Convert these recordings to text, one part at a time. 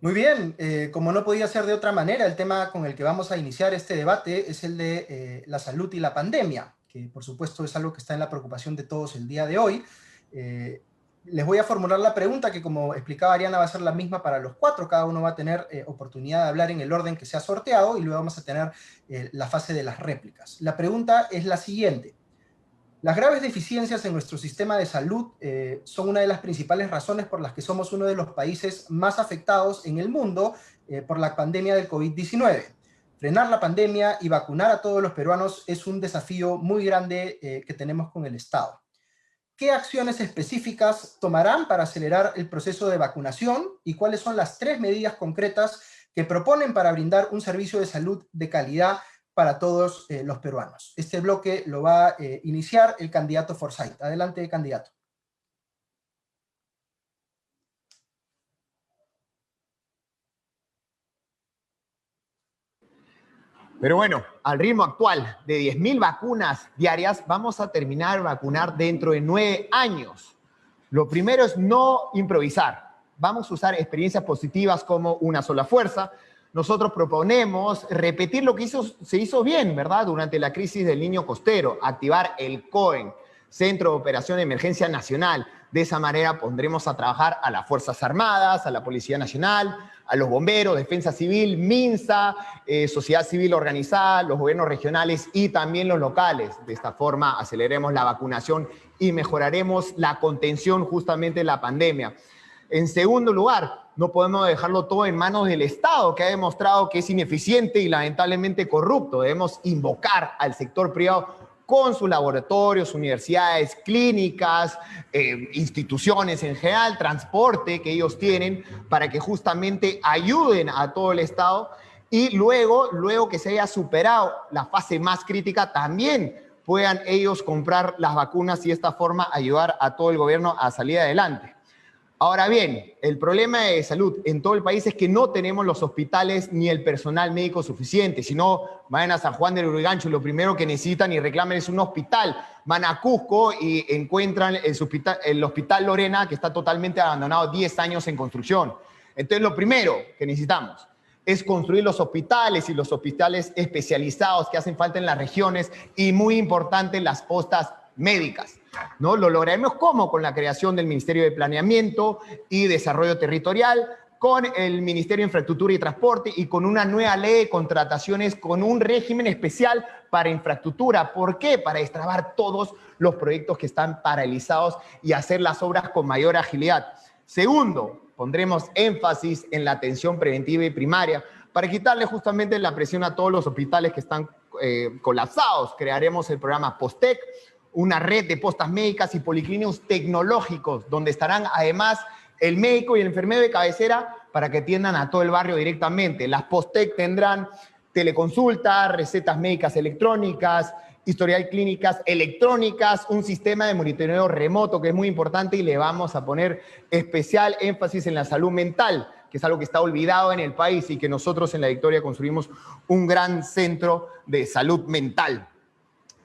Muy bien, como no podía ser de otra manera, el tema con el que vamos a iniciar este debate es el de la salud y la pandemia, que por supuesto es algo que está en la preocupación de todos el día de hoy. Les voy a formular la pregunta que, como explicaba Ariana, va a ser la misma para los cuatro. Cada uno va a tener oportunidad de hablar en el orden que se ha sorteado y luego vamos a tener la fase de las réplicas. La pregunta es la siguiente. Las graves deficiencias en nuestro sistema de salud son una de las principales razones por las que somos uno de los países más afectados en el mundo por la pandemia del COVID-19. Frenar la pandemia y vacunar a todos los peruanos es un desafío muy grande que tenemos con el Estado. ¿Qué acciones específicas tomarán para acelerar el proceso de vacunación y cuáles son las 3 medidas concretas que proponen para brindar un servicio de salud de calidad para todos los peruanos? Este bloque lo va a iniciar el candidato Forsyth. Adelante, candidato. Pero bueno, al ritmo actual de 10.000 vacunas diarias, vamos a terminar vacunar dentro de 9 años. Lo primero es no improvisar. Vamos a usar experiencias positivas como una sola fuerza. Nosotros proponemos repetir lo que se hizo bien, ¿verdad? Durante la crisis del niño costero, activar el COEN, Centro de Operación de Emergencia Nacional. De esa manera pondremos a trabajar a las Fuerzas Armadas, a la Policía Nacional, a los bomberos, Defensa Civil, MINSA, sociedad civil organizada, los gobiernos regionales y también los locales. De esta forma aceleremos la vacunación y mejoraremos la contención justamente de la pandemia. En segundo lugar, no podemos dejarlo todo en manos del Estado, que ha demostrado que es ineficiente y lamentablemente corrupto. Debemos invocar al sector privado con sus laboratorios, universidades, clínicas, instituciones en general, transporte que ellos tienen, para que justamente ayuden a todo el Estado y luego que se haya superado la fase más crítica, también puedan ellos comprar las vacunas y de esta forma ayudar a todo el gobierno a salir adelante. Ahora bien, el problema de salud en todo el país es que no tenemos los hospitales ni el personal médico suficiente. Si no, vayan a San Juan del Lurigancho, lo primero que necesitan y reclaman es un hospital. Van a Cusco y encuentran el hospital Lorena, que está totalmente abandonado, 10 años en construcción. Entonces, lo primero que necesitamos es construir los hospitales y los hospitales especializados que hacen falta en las regiones y, muy importante, las postas médicas. ¿No? Lo lograremos ¿cómo? Con la creación del Ministerio de Planeamiento y Desarrollo Territorial, con el Ministerio de Infraestructura y Transporte y con una nueva ley de contrataciones con un régimen especial para infraestructura. ¿Por qué? Para destrabar todos los proyectos que están paralizados y hacer las obras con mayor agilidad. Segundo, pondremos énfasis en la atención preventiva y primaria para quitarle justamente la presión a todos los hospitales que están colapsados. Crearemos el programa POSTEC, una red de postas médicas y policlínicos tecnológicos, donde estarán además el médico y el enfermero de cabecera para que atiendan a todo el barrio directamente. Las POSTEC tendrán teleconsultas, recetas médicas electrónicas, historial clínicas electrónicas, un sistema de monitoreo remoto que es muy importante y le vamos a poner especial énfasis en la salud mental, que es algo que está olvidado en el país y que nosotros en La Victoria construimos un gran centro de salud mental.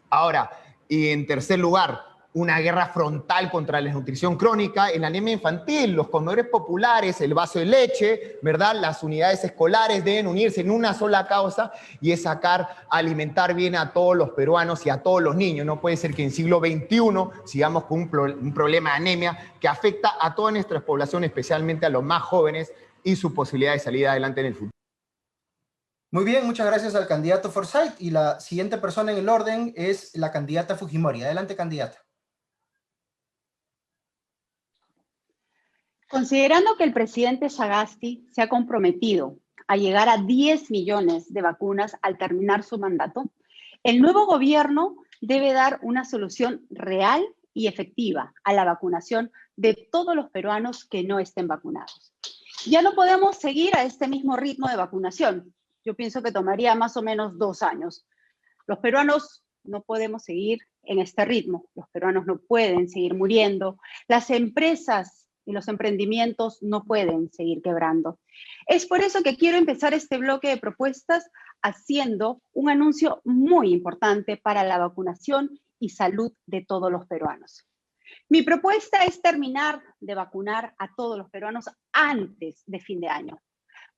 Ahora, y en tercer lugar, una guerra frontal contra la desnutrición crónica, la anemia infantil, los comedores populares, el vaso de leche, ¿verdad? Las unidades escolares deben unirse en una sola causa y es alimentar bien a todos los peruanos y a todos los niños. No puede ser que en siglo XXI sigamos con un problema de anemia que afecta a toda nuestra población, especialmente a los más jóvenes y su posibilidad de salir adelante en el futuro. Muy bien, muchas gracias al candidato Forsyth. Y la siguiente persona en el orden es la candidata Fujimori. Adelante, candidata. Considerando que el presidente Sagasti se ha comprometido a llegar a 10 millones de vacunas al terminar su mandato, el nuevo gobierno debe dar una solución real y efectiva a la vacunación de todos los peruanos que no estén vacunados. Ya no podemos seguir a este mismo ritmo de vacunación. Yo pienso que tomaría más o menos 2 años. Los peruanos no podemos seguir en este ritmo. Los peruanos no pueden seguir muriendo. Las empresas y los emprendimientos no pueden seguir quebrando. Es por eso que quiero empezar este bloque de propuestas haciendo un anuncio muy importante para la vacunación y salud de todos los peruanos. Mi propuesta es terminar de vacunar a todos los peruanos antes de fin de año.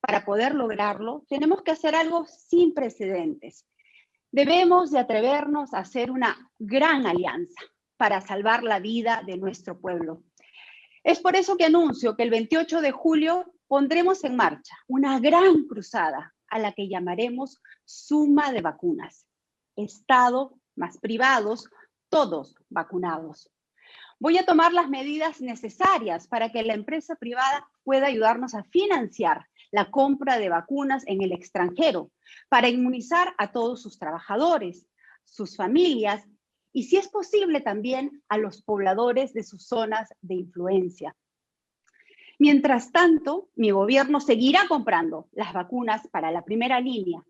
Para poder lograrlo, tenemos que hacer algo sin precedentes. Debemos de atrevernos a hacer una gran alianza para salvar la vida de nuestro pueblo. Es por eso que anuncio que el 28 de julio pondremos en marcha una gran cruzada a la que llamaremos Suma de Vacunas. Estado más privados, todos vacunados. Voy a tomar las medidas necesarias para que la empresa privada pueda ayudarnos a financiar la compra de vacunas en el extranjero, para inmunizar a todos sus trabajadores, sus familias y, si es posible, también a los pobladores de sus zonas de influencia. Mientras tanto, mi gobierno seguirá comprando las vacunas para la primera línea,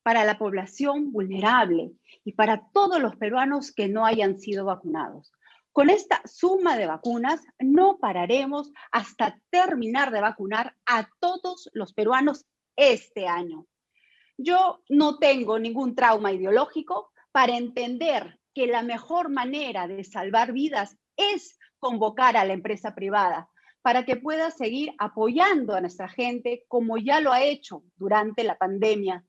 para la población vulnerable y para todos los peruanos que no hayan sido vacunados. Con esta suma de vacunas no pararemos hasta terminar de vacunar a todos los peruanos este año. Yo no tengo ningún trauma ideológico para entender que la mejor manera de salvar vidas es convocar a la empresa privada para que pueda seguir apoyando a nuestra gente como ya lo ha hecho durante la pandemia.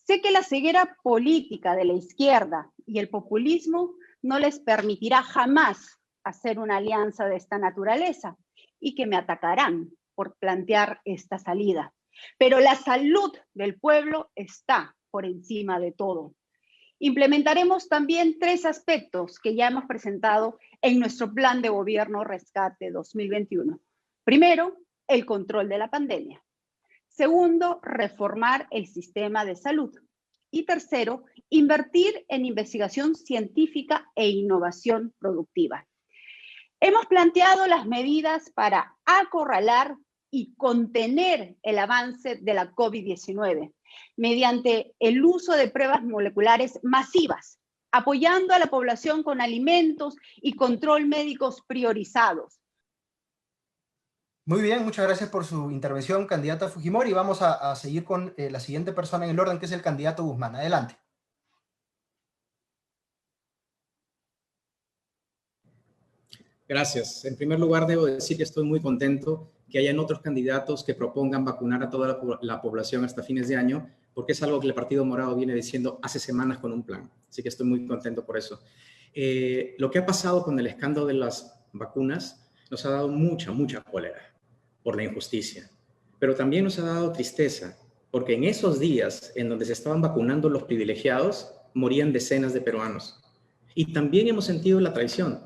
Sé que la ceguera política de la izquierda y el populismo no les permitirá jamás hacer una alianza de esta naturaleza y que me atacarán por plantear esta salida. Pero la salud del pueblo está por encima de todo. Implementaremos también 3 aspectos que ya hemos presentado en nuestro Plan de Gobierno Rescate 2021. Primero, el control de la pandemia. Segundo, reformar el sistema de salud. Y tercero, invertir en investigación científica e innovación productiva. Hemos planteado las medidas para acorralar y contener el avance de la COVID-19 mediante el uso de pruebas moleculares masivas, apoyando a la población con alimentos y control médicos priorizados. Muy bien, muchas gracias por su intervención, candidata Fujimori. Vamos a seguir con la siguiente persona en el orden, que es el candidato Guzmán. Adelante. Gracias. En primer lugar, debo decir que estoy muy contento que hayan otros candidatos que propongan vacunar a toda la población hasta fines de año, porque es algo que el Partido Morado viene diciendo hace semanas con un plan. Así que estoy muy contento por eso. Lo que ha pasado con el escándalo de las vacunas nos ha dado mucha cólera por la injusticia, pero también nos ha dado tristeza, porque en esos días en donde se estaban vacunando los privilegiados, morían decenas de peruanos. Y también hemos sentido la traición,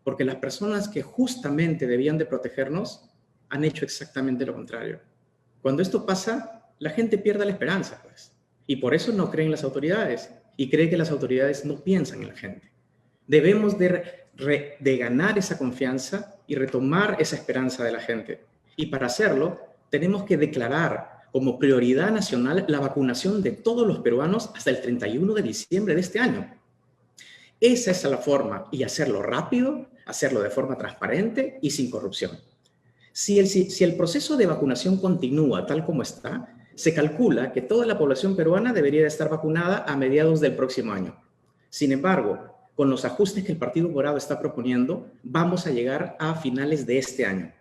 porque las personas que justamente debían de protegernos han hecho exactamente lo contrario. Cuando esto pasa, la gente pierde la esperanza, pues, y por eso no creen en las autoridades, y cree que las autoridades no piensan en la gente. Debemos de ganar esa confianza y retomar esa esperanza de la gente. Y para hacerlo, tenemos que declarar como prioridad nacional la vacunación de todos los peruanos hasta el 31 de diciembre de este año. Esa es la forma, y hacerlo rápido, hacerlo de forma transparente y sin corrupción. Si el proceso de vacunación continúa tal como está, se calcula que toda la población peruana debería de estar vacunada a mediados del próximo año. Sin embargo, con los ajustes que el Partido Morado está proponiendo, vamos a llegar a finales de este año.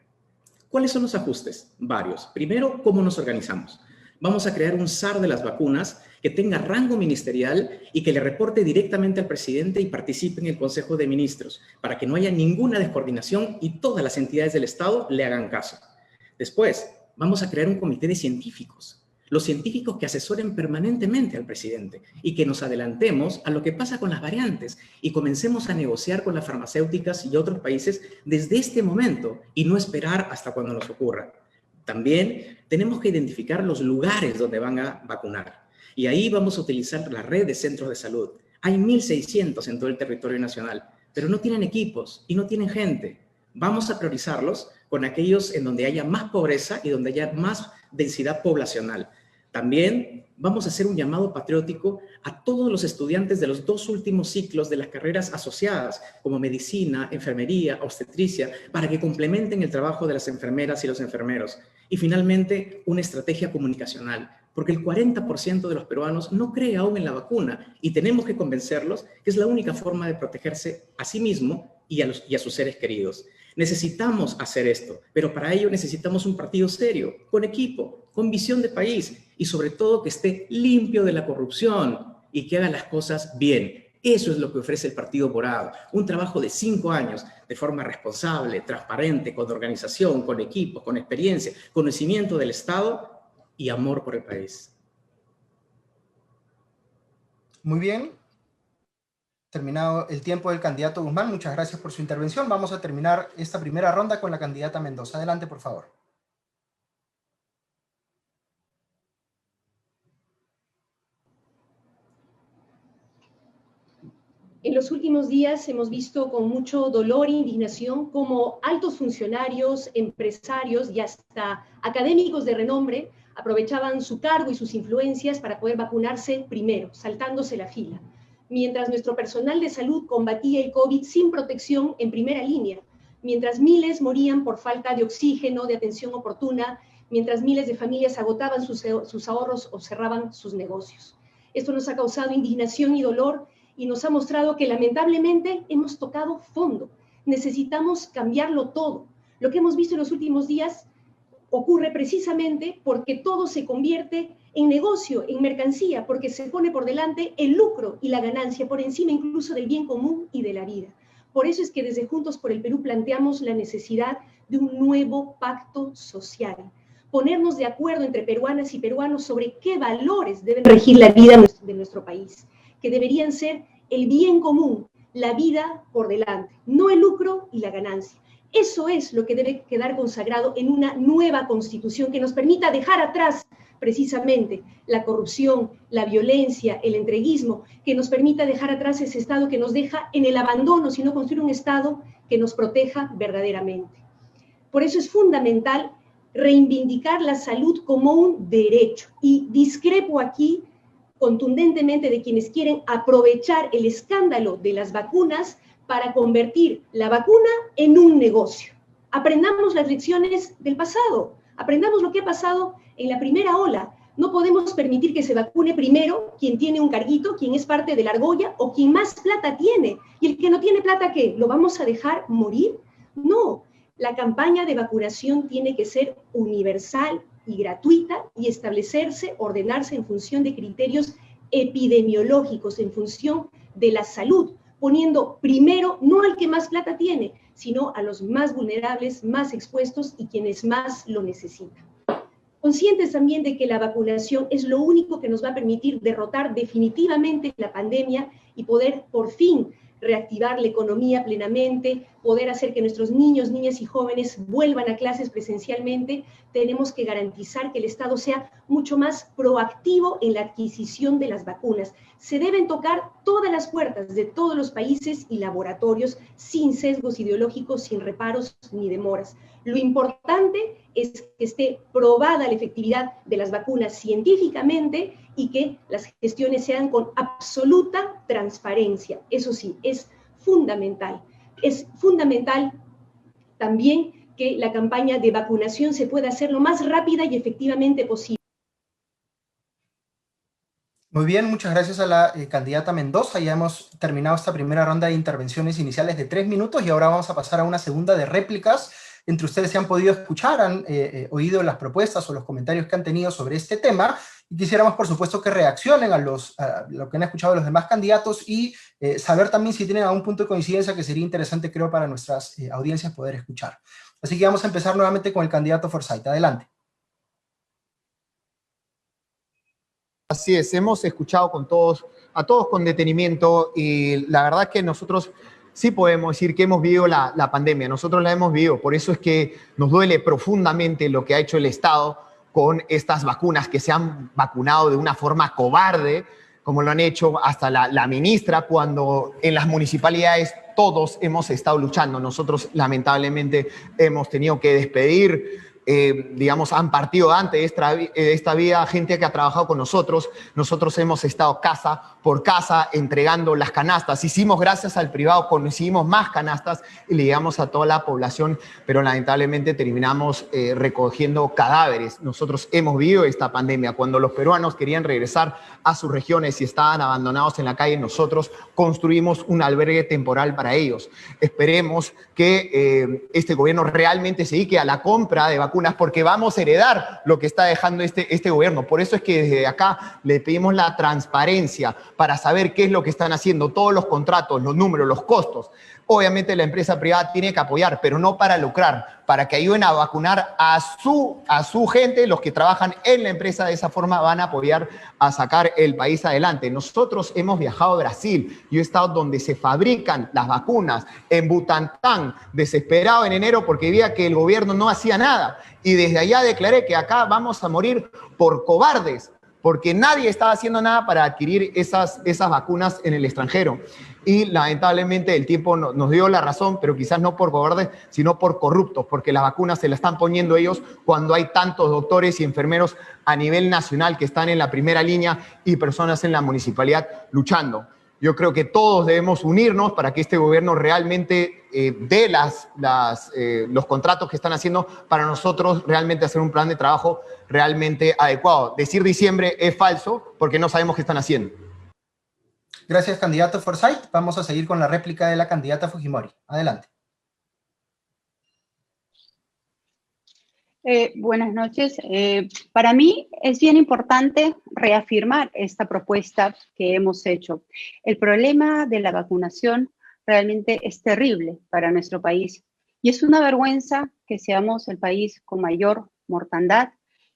¿Cuáles son los ajustes? Varios. Primero, ¿cómo nos organizamos? Vamos a crear un SAR de las vacunas que tenga rango ministerial y que le reporte directamente al presidente y participe en el Consejo de Ministros, para que no haya ninguna descoordinación y todas las entidades del Estado le hagan caso. Después, vamos a crear un comité de científicos. Los científicos que asesoren permanentemente al presidente y que nos adelantemos a lo que pasa con las variantes y comencemos a negociar con las farmacéuticas y otros países desde este momento y no esperar hasta cuando nos ocurra. También tenemos que identificar los lugares donde van a vacunar y ahí vamos a utilizar la red de centros de salud. Hay 1.600 en todo el territorio nacional, pero no tienen equipos y no tienen gente. Vamos a priorizarlos con aquellos en donde haya más pobreza y donde haya más densidad poblacional. También vamos a hacer un llamado patriótico a todos los estudiantes de los 2 últimos ciclos de las carreras asociadas, como medicina, enfermería, obstetricia, para que complementen el trabajo de las enfermeras y los enfermeros. Y finalmente, una estrategia comunicacional, porque el 40% de los peruanos no cree aún en la vacuna y tenemos que convencerlos que es la única forma de protegerse a sí mismo y a sus seres queridos. Necesitamos hacer esto, pero para ello necesitamos un partido serio, con equipo, con visión de país y sobre todo que esté limpio de la corrupción y que haga las cosas bien. Eso es lo que ofrece el Partido Morado, un trabajo de 5 años, de forma responsable, transparente, con organización, con equipos, con experiencia, conocimiento del Estado y amor por el país. Muy bien. Terminado el tiempo del candidato Guzmán, muchas gracias por su intervención. Vamos a terminar esta primera ronda con la candidata Mendoza. Adelante, por favor. En los últimos días hemos visto con mucho dolor e indignación cómo altos funcionarios, empresarios y hasta académicos de renombre aprovechaban su cargo y sus influencias para poder vacunarse primero, saltándose la fila, mientras nuestro personal de salud combatía el COVID sin protección en primera línea, mientras miles morían por falta de oxígeno, de atención oportuna, mientras miles de familias agotaban sus ahorros o cerraban sus negocios. Esto nos ha causado indignación y dolor y nos ha mostrado que lamentablemente hemos tocado fondo. Necesitamos cambiarlo todo. Lo que hemos visto en los últimos días ocurre precisamente porque todo se convierte en negocio, en mercancía, porque se pone por delante el lucro y la ganancia, por encima incluso del bien común y de la vida. Por eso es que desde Juntos por el Perú planteamos la necesidad de un nuevo pacto social. Ponernos de acuerdo entre peruanas y peruanos sobre qué valores deben regir la vida de nuestro país, que deberían ser el bien común, la vida por delante, no el lucro y la ganancia. Eso es lo que debe quedar consagrado en una nueva constitución que nos permita dejar atrás precisamente la corrupción, la violencia, el entreguismo, que nos permita dejar atrás ese Estado que nos deja en el abandono, sino construir un Estado que nos proteja verdaderamente. Por eso es fundamental reivindicar la salud como un derecho. Y discrepo aquí contundentemente de quienes quieren aprovechar el escándalo de las vacunas para convertir la vacuna en un negocio. Aprendamos las lecciones del pasado, aprendamos lo que ha pasado en la primera ola. No podemos permitir que se vacune primero quien tiene un carguito, quien es parte de la argolla o quien más plata tiene. ¿Y el que no tiene plata qué? ¿Lo vamos a dejar morir? No, la campaña de vacunación tiene que ser universal y gratuita y establecerse, ordenarse en función de criterios epidemiológicos, en función de la salud, poniendo primero no al que más plata tiene, sino a los más vulnerables, más expuestos y quienes más lo necesitan. Conscientes también de que la vacunación es lo único que nos va a permitir derrotar definitivamente la pandemia y poder por fin reactivar la economía plenamente, poder hacer que nuestros niños, niñas y jóvenes vuelvan a clases presencialmente, tenemos que garantizar que el Estado sea mucho más proactivo en la adquisición de las vacunas. Se deben tocar todas las puertas de todos los países y laboratorios sin sesgos ideológicos, sin reparos ni demoras. Lo importante es que esté probada la efectividad de las vacunas científicamente y que las gestiones sean con absoluta transparencia. Eso sí, es fundamental. Es fundamental también que la campaña de vacunación se pueda hacer lo más rápida y efectivamente posible. Muy bien, muchas gracias a la candidata Mendoza. Ya hemos terminado esta primera ronda de intervenciones iniciales de 3 minutos y ahora vamos a pasar a una segunda de réplicas. Entre ustedes se han podido escuchar, han oído las propuestas o los comentarios que han tenido sobre este tema y quisiéramos, por supuesto, que reaccionen a lo que han escuchado los demás candidatos y saber también si tienen algún punto de coincidencia que sería interesante, creo, para nuestras audiencias poder escuchar. Así que vamos a empezar nuevamente con el candidato Forsyth. Adelante. Así es, hemos escuchado a todos con detenimiento y la verdad que nosotros sí podemos decir que hemos vivido la pandemia, nosotros la hemos vivido, por eso es que nos duele profundamente lo que ha hecho el Estado con estas vacunas, que se han vacunado de una forma cobarde, como lo han hecho hasta la ministra, cuando en las municipalidades todos hemos estado luchando. Nosotros lamentablemente hemos tenido que despedir, digamos, han partido antes de esta vida gente que ha trabajado con nosotros. Nosotros hemos estado casa por casa entregando las canastas. Hicimos, gracias al privado, conseguimos más canastas y le llegamos a toda la población, pero lamentablemente terminamos recogiendo cadáveres. Nosotros hemos vivido esta pandemia. Cuando los peruanos querían regresar a sus regiones y estaban abandonados en la calle, nosotros construimos un albergue temporal para ellos. Esperemos que este gobierno realmente se dedique a la compra de vacunas, porque vamos a heredar lo que está dejando este gobierno. Por eso es que desde acá le pedimos la transparencia para saber qué es lo que están haciendo, todos los contratos, los números, los costos. Obviamente la empresa privada tiene que apoyar, pero no para lucrar, para que ayuden a vacunar a su gente. Los que trabajan en la empresa de esa forma van a apoyar a sacar el país adelante. Nosotros hemos viajado a Brasil. Yo he estado donde se fabrican las vacunas, en Butantán, desesperado en enero porque veía que el gobierno no hacía nada. Y desde allá declaré que acá vamos a morir por cobardes, porque nadie estaba haciendo nada para adquirir esas vacunas en el extranjero. Y lamentablemente el tiempo nos dio la razón, pero quizás no por cobardes, sino por corruptos, porque las vacunas se las están poniendo ellos cuando hay tantos doctores y enfermeros a nivel nacional que están en la primera línea y personas en la municipalidad luchando. Yo creo que todos debemos unirnos para que este gobierno realmente dé los contratos que están haciendo para nosotros realmente hacer un plan de trabajo realmente adecuado. Decir diciembre es falso porque no sabemos qué están haciendo. Gracias, candidato Forsyth. Vamos a seguir con la réplica de la candidata Fujimori. Adelante. Buenas noches. Para mí es bien importante reafirmar esta propuesta que hemos hecho. El problema de la vacunación realmente es terrible para nuestro país y es una vergüenza que seamos el país con mayor mortandad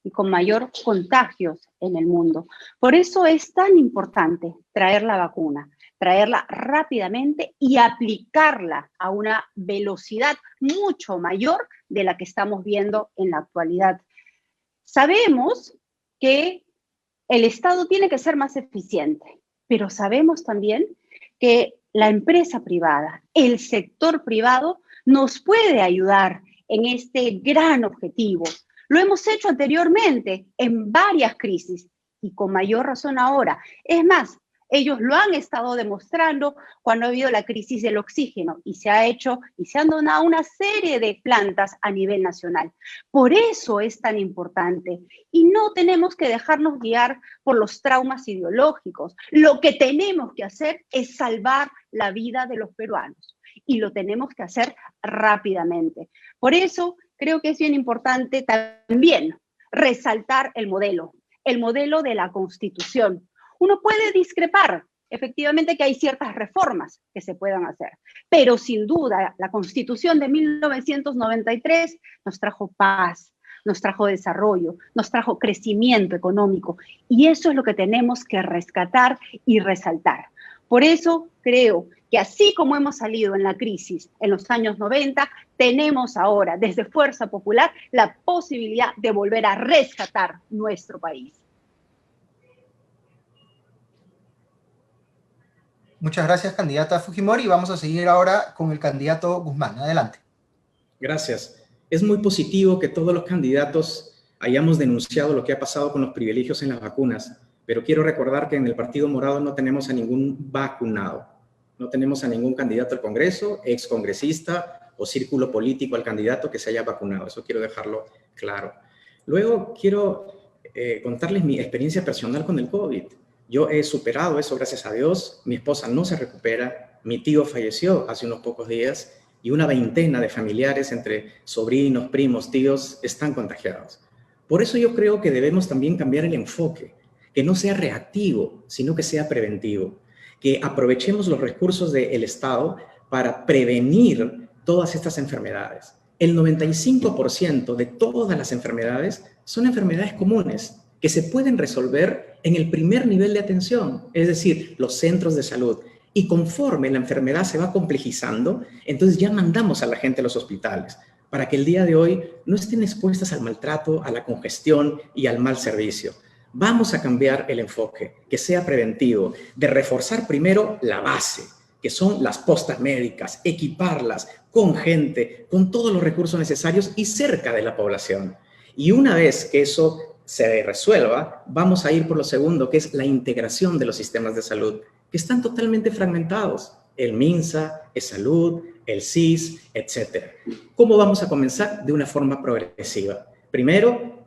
y con mayor contagios en el mundo. Por eso es tan importante traer la vacuna, traerla rápidamente y aplicarla a una velocidad mucho mayor de la que estamos viendo en la actualidad. Sabemos que el Estado tiene que ser más eficiente, pero sabemos también que la empresa privada, el sector privado, nos puede ayudar en este gran objetivo. Lo hemos hecho anteriormente en varias crisis y con mayor razón ahora. Es más, ellos lo han estado demostrando cuando ha habido la crisis del oxígeno y se ha hecho y se han donado una serie de plantas a nivel nacional. Por eso es tan importante y no tenemos que dejarnos guiar por los traumas ideológicos. Lo que tenemos que hacer es salvar la vida de los peruanos y lo tenemos que hacer rápidamente. Por eso creo que es bien importante también resaltar el modelo de la Constitución. Uno puede discrepar, efectivamente, que hay ciertas reformas que se puedan hacer, pero sin duda la Constitución de 1993 nos trajo paz, nos trajo desarrollo, nos trajo crecimiento económico y eso es lo que tenemos que rescatar y resaltar. Por eso creo que así como hemos salido en la crisis en los años 90, tenemos ahora desde Fuerza Popular la posibilidad de volver a rescatar nuestro país. Muchas gracias, candidata Fujimori. Vamos a seguir ahora con el candidato Guzmán. Adelante. Gracias. Es muy positivo que todos los candidatos hayamos denunciado lo que ha pasado con los privilegios en las vacunas, pero quiero recordar que en el Partido Morado no tenemos a ningún vacunado. No tenemos a ningún candidato al Congreso, excongresista o círculo político al candidato que se haya vacunado. Eso quiero dejarlo claro. Luego quiero contarles mi experiencia personal con el COVID. Yo he superado eso, gracias a Dios. Mi esposa no se recupera. Mi tío falleció hace unos pocos días y una veintena de familiares entre sobrinos, primos, tíos están contagiados. Por eso yo creo que debemos también cambiar el enfoque, que no sea reactivo, sino que sea preventivo, que aprovechemos los recursos del Estado para prevenir todas estas enfermedades. El 95% de todas las enfermedades son enfermedades comunes que se pueden resolver en el primer nivel de atención, es decir, los centros de salud. Y conforme la enfermedad se va complejizando, entonces ya mandamos a la gente a los hospitales para que el día de hoy no estén expuestas al maltrato, a la congestión y al mal servicio. Vamos a cambiar el enfoque, que sea preventivo, de reforzar primero la base, que son las postas médicas, equiparlas con gente, con todos los recursos necesarios y cerca de la población. Y una vez que eso se resuelva, vamos a ir por lo segundo, que es la integración de los sistemas de salud, que están totalmente fragmentados. El MINSA, eSalud, el SIS, etc. ¿Cómo vamos a comenzar? De una forma progresiva. Primero,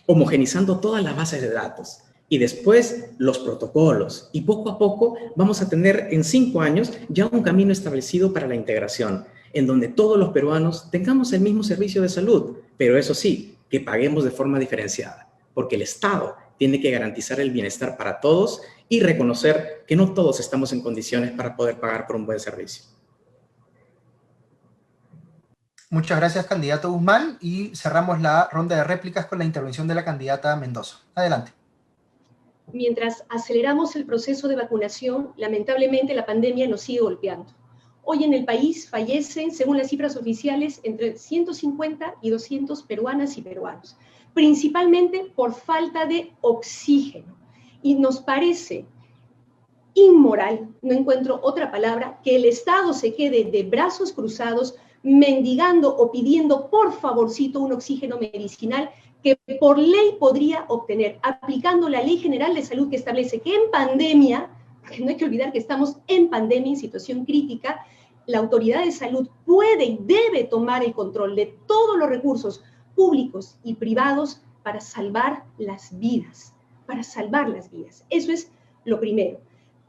homogenizando todas las bases de datos y después los protocolos. Y poco a poco vamos a tener en 5 años ya un camino establecido para la integración, en donde todos los peruanos tengamos el mismo servicio de salud, pero eso sí, que paguemos de forma diferenciada, porque el Estado tiene que garantizar el bienestar para todos y reconocer que no todos estamos en condiciones para poder pagar por un buen servicio. Muchas gracias, candidato Guzmán, y cerramos la ronda de réplicas con la intervención de la candidata Mendoza. Adelante. Mientras aceleramos el proceso de vacunación, lamentablemente la pandemia nos sigue golpeando. Hoy en el país fallecen, según las cifras oficiales, entre 150 y 200 peruanas y peruanos, principalmente por falta de oxígeno. Y nos parece inmoral, no encuentro otra palabra, que el Estado se quede de brazos cruzados mendigando o pidiendo por favorcito un oxígeno medicinal que por ley podría obtener, aplicando la Ley General de Salud que establece que en pandemia, no hay que olvidar que estamos en pandemia, en situación crítica, la autoridad de salud puede y debe tomar el control de todos los recursos públicos y privados para salvar las vidas, Eso es lo primero.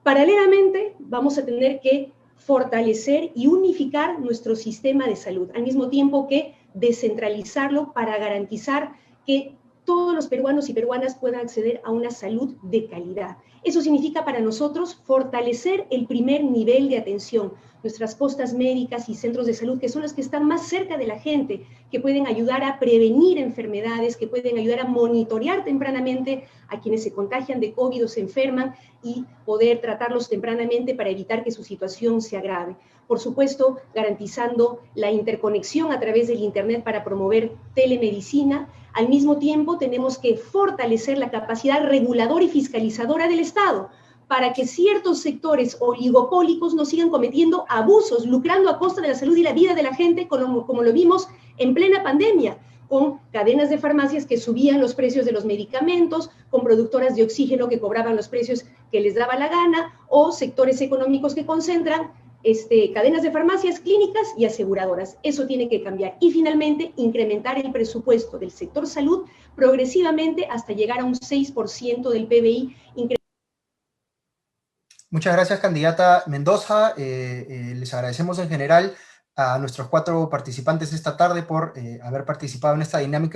Paralelamente, vamos a tener que fortalecer y unificar nuestro sistema de salud, al mismo tiempo que descentralizarlo para garantizar que todos los peruanos y peruanas puedan acceder a una salud de calidad. Eso significa para nosotros fortalecer el primer nivel de atención, nuestras postas médicas y centros de salud, que son los que están más cerca de la gente, que pueden ayudar a prevenir enfermedades, que pueden ayudar a monitorear tempranamente a quienes se contagian de COVID o se enferman y poder tratarlos tempranamente para evitar que su situación se agrave. Por supuesto, garantizando la interconexión a través del Internet para promover telemedicina. Al mismo tiempo, tenemos que fortalecer la capacidad reguladora y fiscalizadora del Estado para que ciertos sectores oligopólicos no sigan cometiendo abusos, lucrando a costa de la salud y la vida de la gente, como lo vimos en plena pandemia, con cadenas de farmacias que subían los precios de los medicamentos, con productoras de oxígeno que cobraban los precios que les daba la gana, o sectores económicos que concentran cadenas de farmacias, clínicas y aseguradoras. Eso tiene que cambiar. Y finalmente, incrementar el presupuesto del sector salud progresivamente hasta llegar a un 6% del PBI. Muchas gracias, candidata Mendoza. Les agradecemos en general a nuestros 4 participantes esta tarde por haber participado en esta dinámica